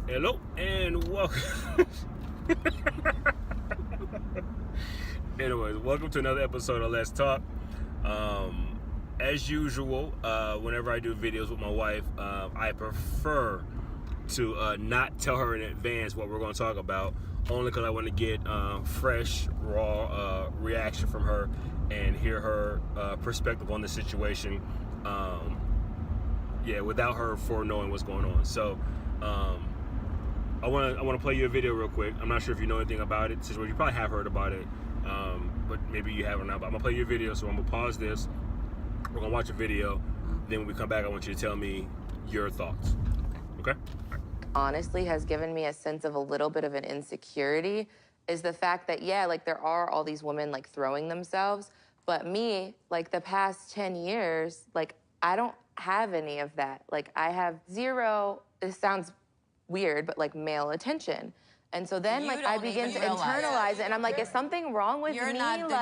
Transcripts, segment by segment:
Hello and welcome. Anyways, welcome to another episode of Let's Talk. As usual, whenever I do videos with my wife, I prefer to not tell her in advance what we're going to talk about, only because I want to get fresh, raw reaction from her and hear her perspective on the situation. Without her foreknowing what's going on. So, I want to play you a video real quick. I'm not sure if you know anything about it. You probably have heard about it, but maybe you haven't. But I'm gonna play you a video. So I'm gonna pause this. We're gonna watch a video. Then when we come back, I want you to tell me your thoughts. Okay? All right. Honestly has given me a sense of a little bit of an insecurity is the fact that, yeah, like there are all these women like throwing themselves, but me, like the past 10 years, like I don't have any of that. Like I have zero, it sounds weird, but like male attention. And so then like I begin to internalize it and I'm like, is something wrong with me? You're not looking.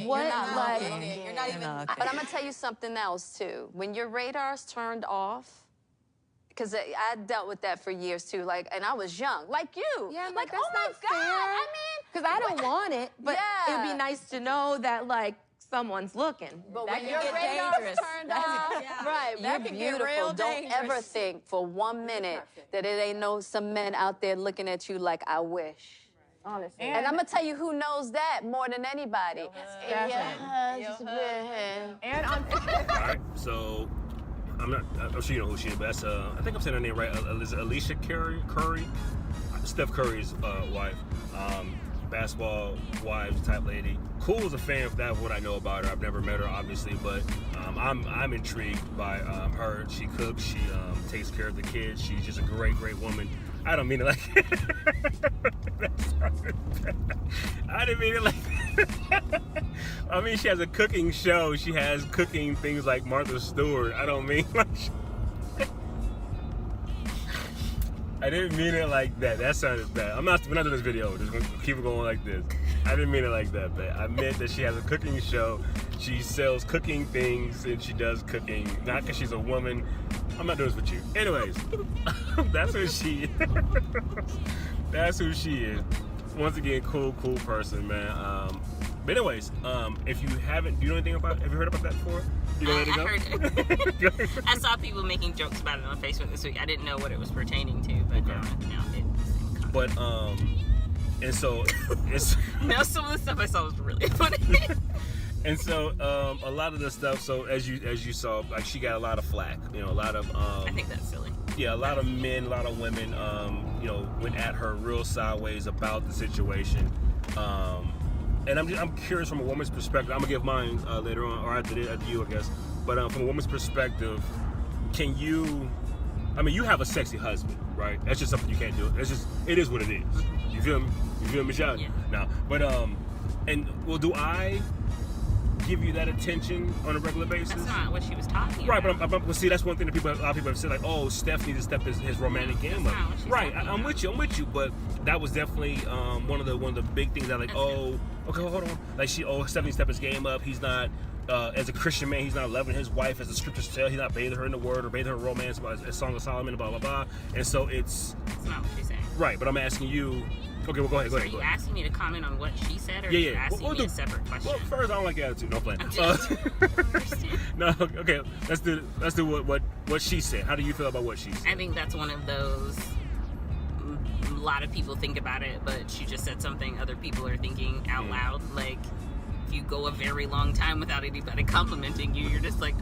What? You're not Like, looking. You're not even. But I'm gonna tell you something else too. When your radar's turned off, because I dealt with that for years too. Like, and I was young, like you. Yeah, I'm like, that's oh my not God. fair. I mean, because I don't want it, but Yeah. it'd be nice to know that like someone's looking. but That when can your get radar's dangerous. turned off, right? You're That can get beautiful. real. Don't dangerous. ever think for 1 minute that it ain't some men out there looking at you like I wish. Honestly. And I'm gonna tell you who knows that more than anybody. And on All right. So I'm sure you know who she is, but that's I think I'm saying her name right. Ayesha Curry, Steph Curry's wife. Basketball wives type lady. Cool as a fan of that, what I know about her. I've never met her, obviously, but I'm intrigued by her. She cooks, she takes care of the kids. She's just a great woman. I don't mean it like I didn't mean it like I mean, she has a cooking show. She has cooking things like Martha Stewart. I don't mean like I didn't mean it like that. That sounded bad. We're not doing this video. We're just gonna keep it going like this. I didn't mean it like that, but I meant that she has a cooking show. She sells cooking things and she does cooking. Not because she's a woman. I'm not doing this with you. Anyways, that's who she is. That's who she is. Once again, cool person, man. But anyways, if you haven't, do you know anything about? Have you heard about that before? You know anything I heard it. I saw people making jokes about it on Facebook this week. I didn't know what it was pertaining to, but now it's. But and so it's. Now some of the stuff I saw was really funny. And so a lot of the stuff. So as you saw, like she got a lot of flack. You know, a lot of. I think that's silly. Yeah, a lot of men, a lot of women, went at her real sideways about the situation. And I'm curious from a woman's perspective. I'm gonna give mine later on, or after you, I guess. But from a woman's perspective, can you? I mean, you have a sexy husband, right? That's just something you can't do. It is what it is. You feel me? You feel me, Michelle? Yeah. No, but do I give you that attention on a regular basis? That's not what she was talking Right, about. but see, that's one thing that a lot of people have said, like, oh, Steph needs to step his romantic game up. not what she's Right, talking I'm about. with you, but that was definitely one of the big things that, like, That's okay, hold on, like Steph needs to step his game up. He's not as a Christian man, he's not loving his wife as the scriptures tell. He's not bathing her in the word or bathing her in romance about a Song of Solomon, blah blah blah. And so That's not what she's saying. right. But I'm asking you. Okay, well, go ahead. Are you asking me to comment on what she said, or Yeah, are you yeah. asking We'll me do- a separate question? Well, first, I don't like the attitude. No plan. I'm just- No, okay. Let's do what she said. How do you feel about what she said? I think that's one of those. A lot of people think about it, but she just said something other people are thinking out loud. Like, if you go a very long time without anybody complimenting you, you're just like,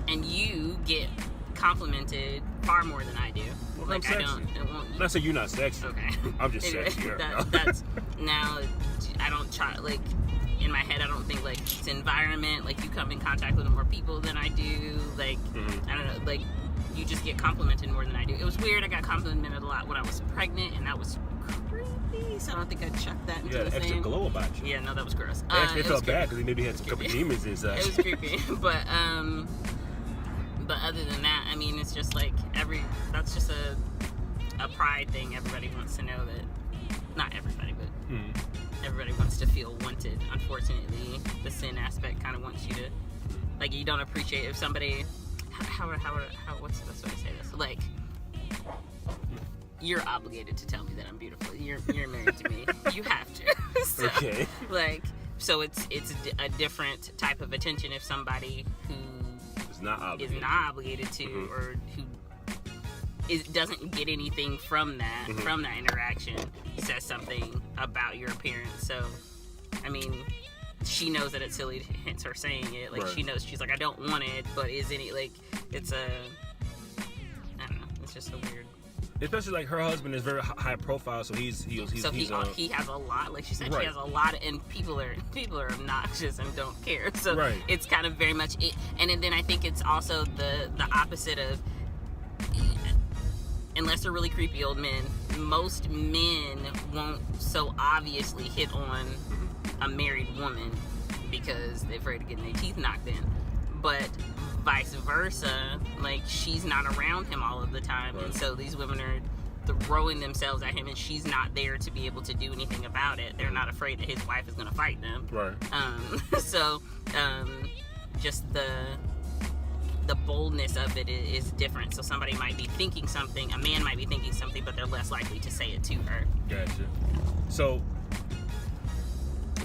and you get complimented far more than I do. Well, Like, I'm I don't. sexy. It won't. I'm not saying you're not sexy. Okay. I'm just Anyway, sexier. that's now. I don't try like. In my head, I don't think like it's environment. Like you come in contact with more people than I do. Like I don't know. Like you just get complimented more than I do. It was weird. I got complimented a lot when I was pregnant, and that was creepy. So I don't think I'd chuck that into You had the an extra same. glow about you. Yeah, no, that was gross. Actually, it was felt bad creepy. because he maybe had some couple demons inside. It was creepy, but other than that, I mean, it's just like that's just a pride thing. Everybody wants to know that, not everybody, but everybody wants to feel wanted. Unfortunately, the sin aspect kind of wants you to, like, you don't appreciate if somebody, what's the best way to say this? like, you're obligated to tell me that I'm beautiful. You're married to me. You have to. So, Okay. Like, so it's a different type of attention if somebody who It's not obligated. is not obligated to, or who doesn't get anything from that interaction says something about your appearance. So, I mean, she knows that it's silly, hence her saying it. Like, Right. she knows, she's like, I don't want it, but is any, like, it's a, I don't know, it's just so weird. Especially like her husband is very high profile, so he has a lot, like she said, Right. she has a lot, and people are obnoxious and don't care. So Right. it's kind of very much it. And then I think it's also the opposite of, unless they're really creepy old men, most men won't so obviously hit on a married woman because they're afraid of getting their teeth knocked in. But vice versa, like, she's not around him all of the time, Right. and so these women are throwing themselves at him, and she's not there to be able to do anything about it. They're not afraid that his wife is going to fight them. Right. So just the boldness of it is different. So somebody might be thinking something, a man might be thinking something, but they're less likely to say it to her. Gotcha. So,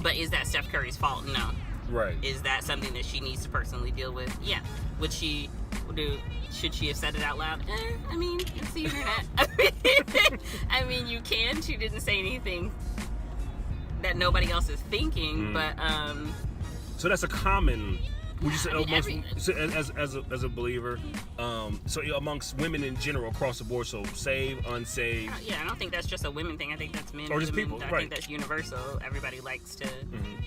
But is that Steph Curry's fault? No. right. Is that something that she needs to personally deal with? Yeah. Should she have said it out loud? I mean, it's the internet. I mean, you can. She didn't say anything that nobody else is thinking, but So that's a common. Would you say I mean, amongst, so as a believer, so amongst women in general across the board, so saved, unsaved. yeah, I don't think that's just a women thing. I think that's men Or and just women. people, I right. think that's universal. Everybody likes to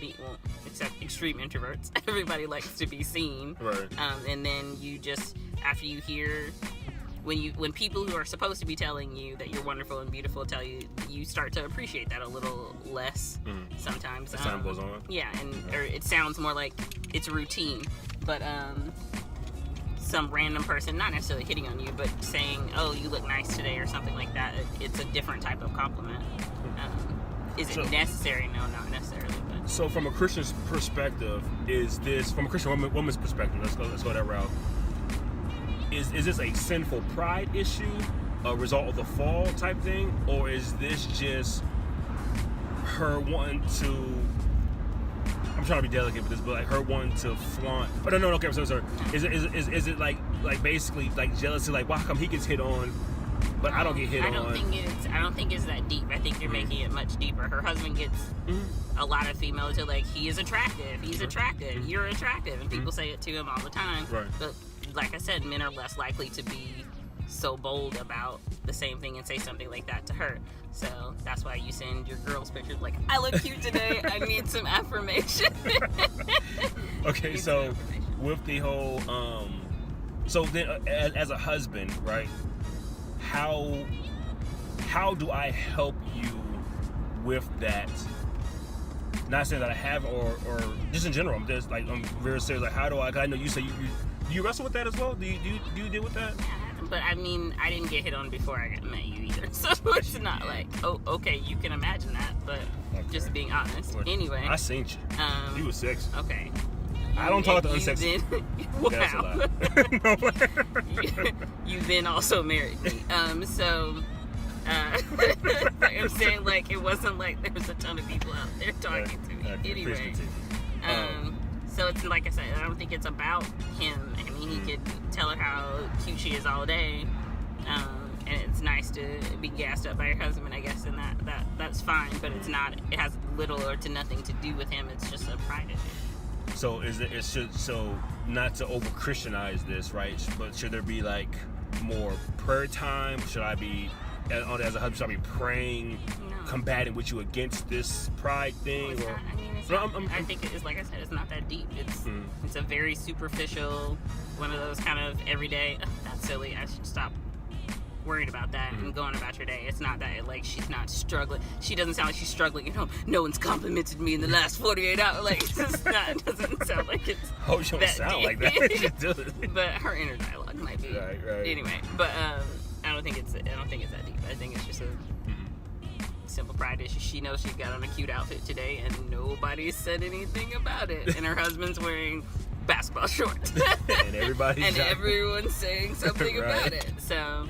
be, well, except extreme introverts. Everybody likes to be seen. Right. And then you just, after you hear, when people who are supposed to be telling you that you're wonderful and beautiful tell you, you start to appreciate that a little less sometimes. As time goes on. Yeah, or it sounds more like it's routine. But some random person, not necessarily hitting on you, but saying, "Oh, you look nice today," or something like that. It's a different type of compliment. Is it necessary? No, not necessarily. But So from a Christian perspective, is this from a Christian woman's perspective? Let's go that route. Is this a sinful pride issue, a result of the fall type thing, or is this just her wanting to? I'm trying to be delicate with this, but like her wanting to flaunt. Oh no, okay, I'm so sorry. Is it like basically like jealousy? Like, why come he gets hit on, but I don't get hit on? I don't think it's that deep. I think you're making it much deeper. Her husband gets a lot of females to, like, he is attractive. He's attractive. You're attractive, and people say it to him all the time. Right. But like I said, men are less likely to be so bold about the same thing and say something like that to her. So that's why you send your girls pictures like, I look cute today. I need some affirmation. Okay, so with the whole, so then as a husband, right? How do I help you with that? Not saying that I have, or just in general. I'm just like, I'm very serious. Like, how do I? Cause I know you say you wrestle with that as well. Do you deal with that? But I mean, I didn't get hit on before I met you either. So it's not like, oh, okay, you can imagine that. But just being honest. Anyway. I seen you. You was sexy. Okay. I don't talk to unsexy. Wow. That's a lie. You then also married me. I'm saying, like, it wasn't like there was a ton of people out there talking to me. Okay, Anyway. So it's like I said, I don't think it's about him. I mean, he could tell her how cute she is all day. And it's nice to be gassed up by your husband, I guess, and that's fine. But it's not. It has little or to nothing to do with him. It's just a pride issue. So so not to over Christianize this, right? But should there be like more prayer time? Should I be as a husband? Should I be praying, combating with you against this pride thing? Well, or I mean, it's no, not, I think it's like I said, it's not that deep. It's a very superficial, one of those kind of everyday. Oh, that's silly. I should stop worried about that and going about your day. It's not that, like, she's not struggling. She doesn't sound like she's struggling. You know, no one's complimented me in the last 48 hours. Like, it's just not. It doesn't sound like it's. Oh, you don't that sound deep. like that. She does. But her inner dialogue might be. Right. Anyway, but I don't think it's that deep. I think it's just a simple pride issue. She knows she got on a cute outfit today, and nobody said anything about it. And her husband's wearing basketball shorts. And everybody's and everyone's saying something Right. about it. So,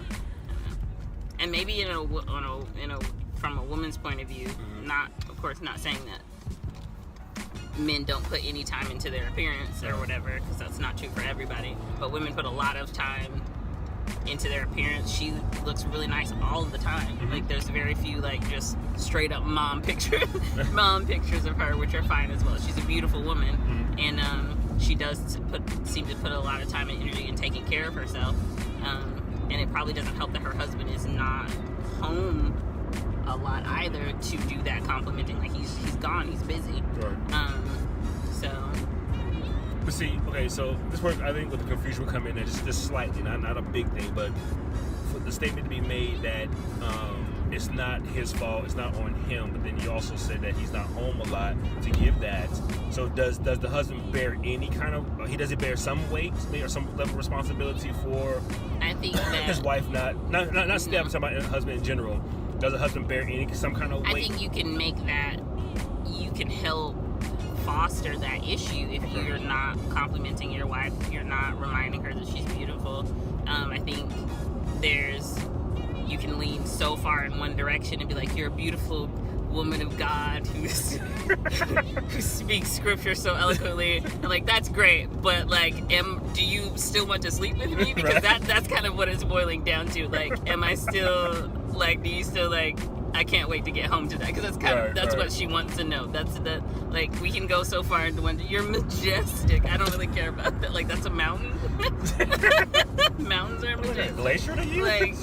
and maybe from a woman's point of view, not saying that men don't put any time into their appearance or whatever, because that's not true for everybody. But women put a lot of time into their appearance. She looks really nice all the time. Like there's very few like just straight up mom pictures of her, which are fine as well. She's a beautiful woman, and she does seem to put a lot of time and energy in taking care of herself. And it probably doesn't help that her husband is not home a lot either to do that complimenting. Like he's gone, he's busy. Right. So. But see, okay, so this where I think with the confusion will come in there just slightly, not a big thing, but for the statement to be made that it's not his fault, it's not on him, but then you also said that he's not home a lot to give that. So does the husband bear any kind of, does he bear some weight or some level of responsibility for I think that his wife not Steph, I'm talking about husband in general. Does the husband bear some kind of weight? I think you can make that, you can help foster that issue if you're not complimenting your wife, if you're not reminding her that she's beautiful. I think you can lean so far in one direction and be like, you're a beautiful woman of God who speaks scripture so eloquently, and like that's great, but like do you still want to sleep with me? Because Right. that's kind of what it's boiling down to. Like, am I still like, do you still like, I can't wait to get home to that, because that's kind of that's right. what she wants to know. That's the, like, we can go so far into one. You're majestic. I don't really care about that. Like, that's a mountain. Mountains are majestic. Glacier to you? Like,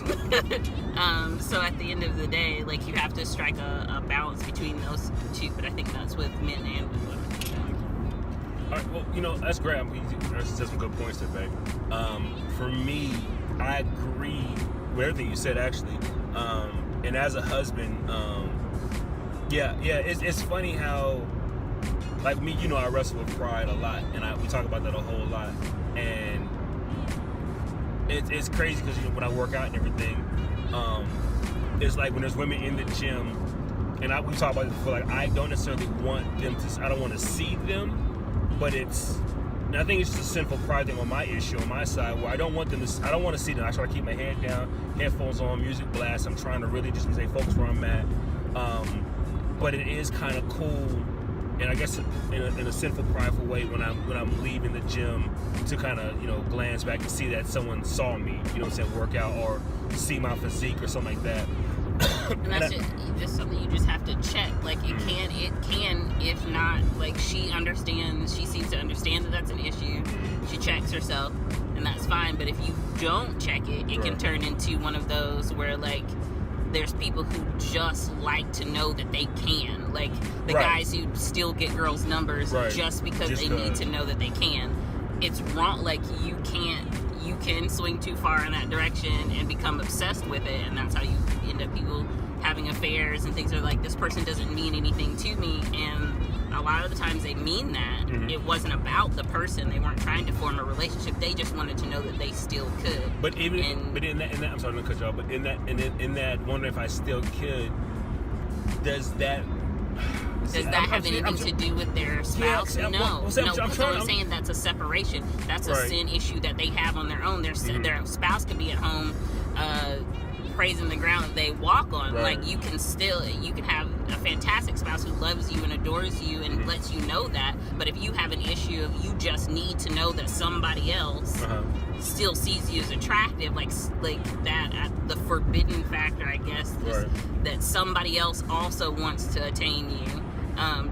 so at the end of the day, like, you have to strike a balance between those two. But I think that's with men and with women. So. All right, well, that's great. You said some good points there, babe. For me, I agree with everything you said, actually. And as a husband, it's funny how, like me, I wrestle with pride a lot, and we talk about that a whole lot. And it's crazy because when I work out and everything, it's like when there's women in the gym, and we talk about it before. Like, I don't necessarily want them to. I don't want to see them, but and I think it's just a sinful pride thing on my side, where I don't want to see them. I try to keep my head down, headphones on, music blast. I'm trying to really just stay focused where I'm at. But it is kind of cool, and I guess in a sinful, prideful way, when I'm leaving the gym, to kind of glance back and see that someone saw me, work out, or see my physique or something like that. And that's just something you just have to check. Like, it can, if not, like, she seems to understand that that's an issue. She checks herself, and that's fine. But if you don't check it, it can turn into one of those where, like, there's people who just like to know that they can. Like, the guys who still get girls' numbers just because they need to know that they can. It's wrong. Like, you can swing too far in that direction and become obsessed with it, and that's how you end up people having affairs and things are like, this person doesn't mean anything to me. And a lot of the times they mean that. It wasn't about the person. They weren't trying to form a relationship. They just wanted to know that they still could. But in that, I'm sorry to cut you off, but in that wondering if I still could, does that have anything to do with their spouse? Yeah, no. I'm saying that's a separation. That's a sin issue that they have on their own. Their spouse could be at home praising the ground that they walk on. Like, you can have a fantastic spouse who loves you and adores you and lets you know that. But if you have an issue of you just need to know that somebody else still sees you as attractive, like that, the forbidden factor, I guess, that somebody else also wants to attain you.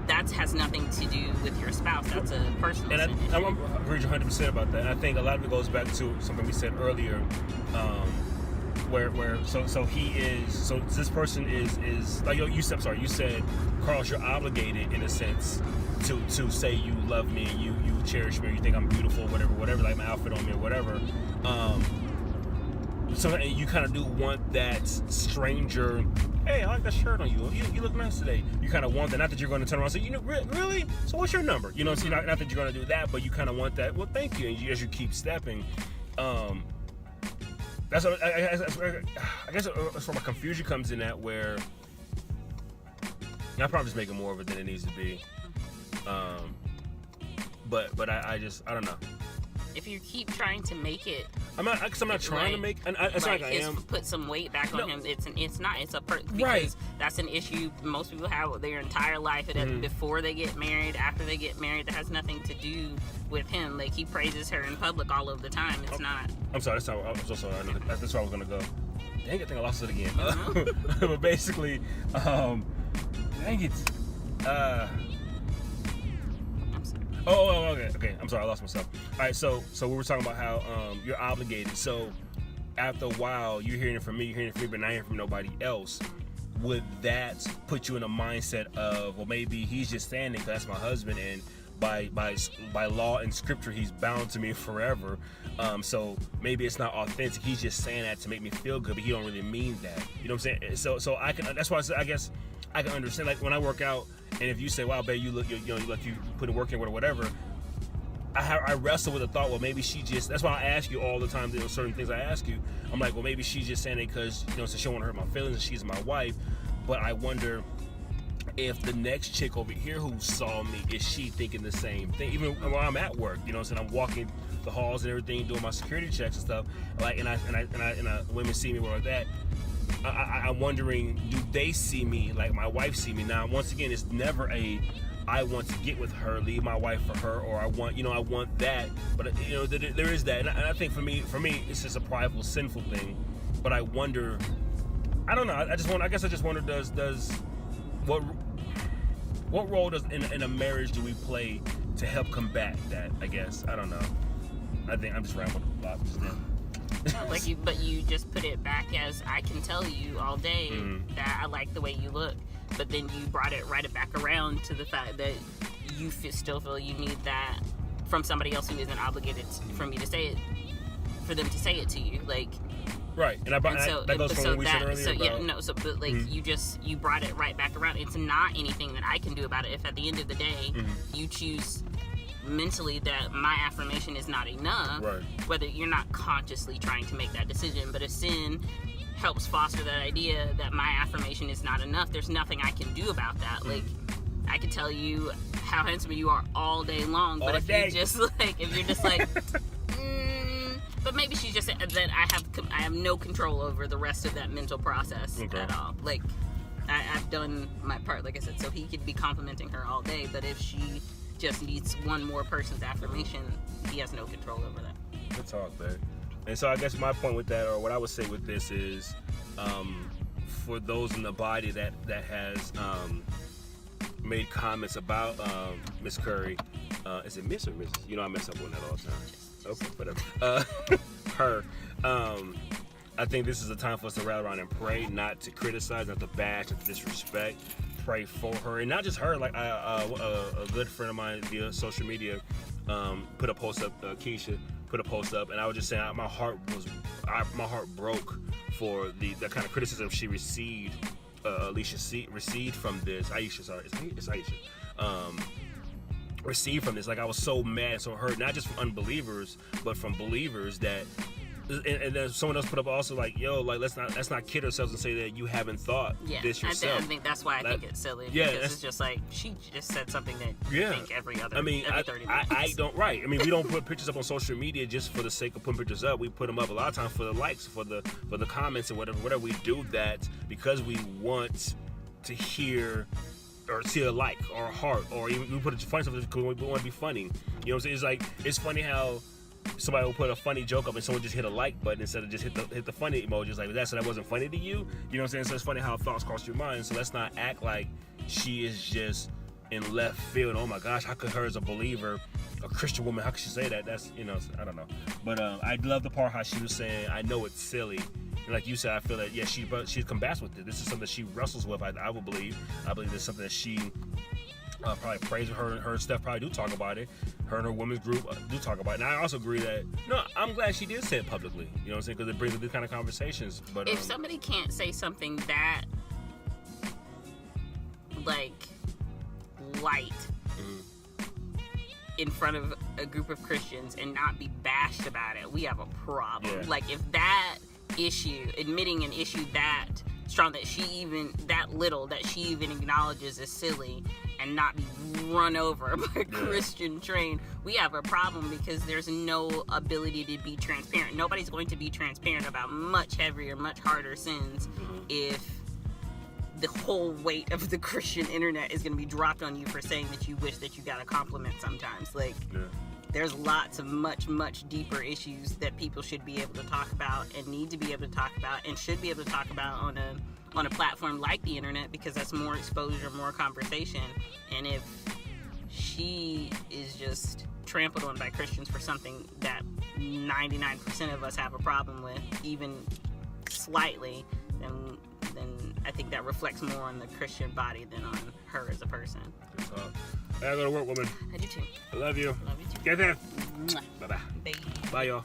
That has nothing to do with your spouse. That's a personal sin. And I agree 100% about that. And I think a lot of it goes back to something we said earlier, so this person is like, you said, Carlos, you're obligated in a sense to say you love me, you cherish me, or you think I'm beautiful, whatever, like my outfit on me or whatever. So you kind of do want that stranger, hey, I like that shirt on you. You look nice today. You kind of want that. Not that you're going to turn around and say, really? So what's your number? So not that you're going to do that, but you kind of want that. Well, thank you. And as you keep stepping, that's what, I guess that's where my confusion comes in at, where I'm probably just making more of it than it needs to be. But I don't know. If you keep trying to make it, I'm not trying to make. It's like, like I am. put some weight back on him. It's not. It's a because Right. that's an issue most people have with their entire life. Before they get married, after they get married, that has nothing to do with him. Like, he praises her in public all of the time. It's not. I'm sorry. That's not. I'm so sorry. That's where I was gonna go. Dang it! I think I lost it again. But basically, dang it. Okay. I'm sorry, I lost myself. All right, so we were talking about how you're obligated. So after a while, you're hearing it from me, but not hearing from nobody else. Would that put you in a mindset of, well, maybe he's just saying it because that's my husband, and by law and scripture, he's bound to me forever. So maybe it's not authentic. He's just saying that to make me feel good, but he don't really mean that. You know what I'm saying? So I can. That's why I guess I can understand. Like when I work out, and if you say, "Wow, babe, you look, you put in work in or whatever," I wrestle with the thought, well, maybe she just. That's why I ask you all the time. There are certain things I ask you. I'm like, well, maybe she's just saying it because since she don't want to hurt my feelings and she's my wife. But I wonder if the next chick over here who saw me, is she thinking the same thing? Even while I'm at work, so I'm walking the halls and everything, doing my security checks and stuff. Like, and women see me like that. I'm wondering, do they see me like my wife see me? Now, once again, it's never I want to get with her, leave my wife for her, or I want that. But there is that, and I think for me, it's just a prideful, sinful thing. But I wonder, I don't know. I guess I just wonder, does what role does in a marriage do we play to help combat that? I guess I don't know. I think I'm just rambling a lot just now. But you just put it back as, I can tell you all day that I like the way you look, but then you brought it back around to the fact that you still feel you need that from somebody else who isn't obligated for me to say it, for them to say it to you, like. Right, and that goes from what we said earlier. You brought it right back around. It's not anything that I can do about it. If at the end of the day you choose mentally that my affirmation is not enough, right, whether you're not consciously trying to make that decision, but if sin helps foster that idea that my affirmation is not enough, there's nothing I can do about that. Like, I can tell you how handsome you are all day long, but if you're just like but maybe she's just that I have no control over the rest of that mental process at all. Like, I've done my part, like I said, so he could be complimenting her all day, but if she just needs one more person's affirmation, he has no control over that. Good talk, man. And so I guess my point with that, or what I would say with this is, for those in the body that has made comments about Miss Curry, is it Miss or Mrs.? I mess up on that all the time. Okay, whatever. Her. I think this is a time for us to rally around and pray, not to criticize, not to bash, not to disrespect. Pray for her, and not just her. Like a good friend of mine via social media put a post up. Keisha put a post up, and I was just saying my heart broke for the kind of criticism she received. Alicia received from this. Ayesha, sorry, it's Ayesha. Received from this. Like, I was so mad and so hurt, not just from unbelievers, but from believers that. And then someone else put up also like, yo, like let's not kid ourselves and say that you haven't thought this yourself. I think that's why I think it's silly. Yeah, because it's just like she just said something that you think every other. I mean, every 30 minutes. I don't. Right. I mean, we don't put pictures up on social media just for the sake of putting pictures up. We put them up a lot of times for the likes, for the comments and whatever. We do that because we want to hear or see a like or a heart, or even we put it funny stuff because we want to be funny. You know what I'm saying? It's like, it's funny how somebody will put a funny joke up and someone just hit a like button instead of just hit the funny emojis. Like, that wasn't funny to you. You know what I'm saying? So it's funny how thoughts cross your mind. So let's not act like she is just in left field. Oh my gosh, how could her as a believer, a Christian woman, how could she say that? That's, I don't know. But I love the part how she was saying, I know it's silly. And like you said, I feel that, yeah, she combats with it. This is something that she wrestles with, I would believe. I believe it's something that she probably prays with. Her and Steph probably do talk about it. Her and her women's group do talk about it. And I also agree that, I'm glad she did say it publicly. You know what I'm saying? Because it brings up these kind of conversations. But if somebody can't say something that, like, light in front of a group of Christians and not be bashed about it, we have a problem. Yeah. Like, if that issue, admitting an issue that strong, that she even acknowledges is silly, and not be run over by a Christian train. We have a problem because there's no ability to be transparent. Nobody's going to be transparent about much heavier, much harder sins if the whole weight of the Christian internet is going to be dropped on you for saying that you wish that you got a compliment sometimes. Like, there's lots of much deeper issues that people should be able to talk about and need to be able to talk about and should be able to talk about on a platform like the internet, because that's more exposure, more conversation. And if she is just trampled on by Christians for something that 99% of us have a problem with, even slightly, then I think that reflects more on the Christian body than on her as a person. I gotta go to work, woman. I do too. I love you. Love you too. Get there. Mwah. Bye-bye. Bye. Bye, y'all.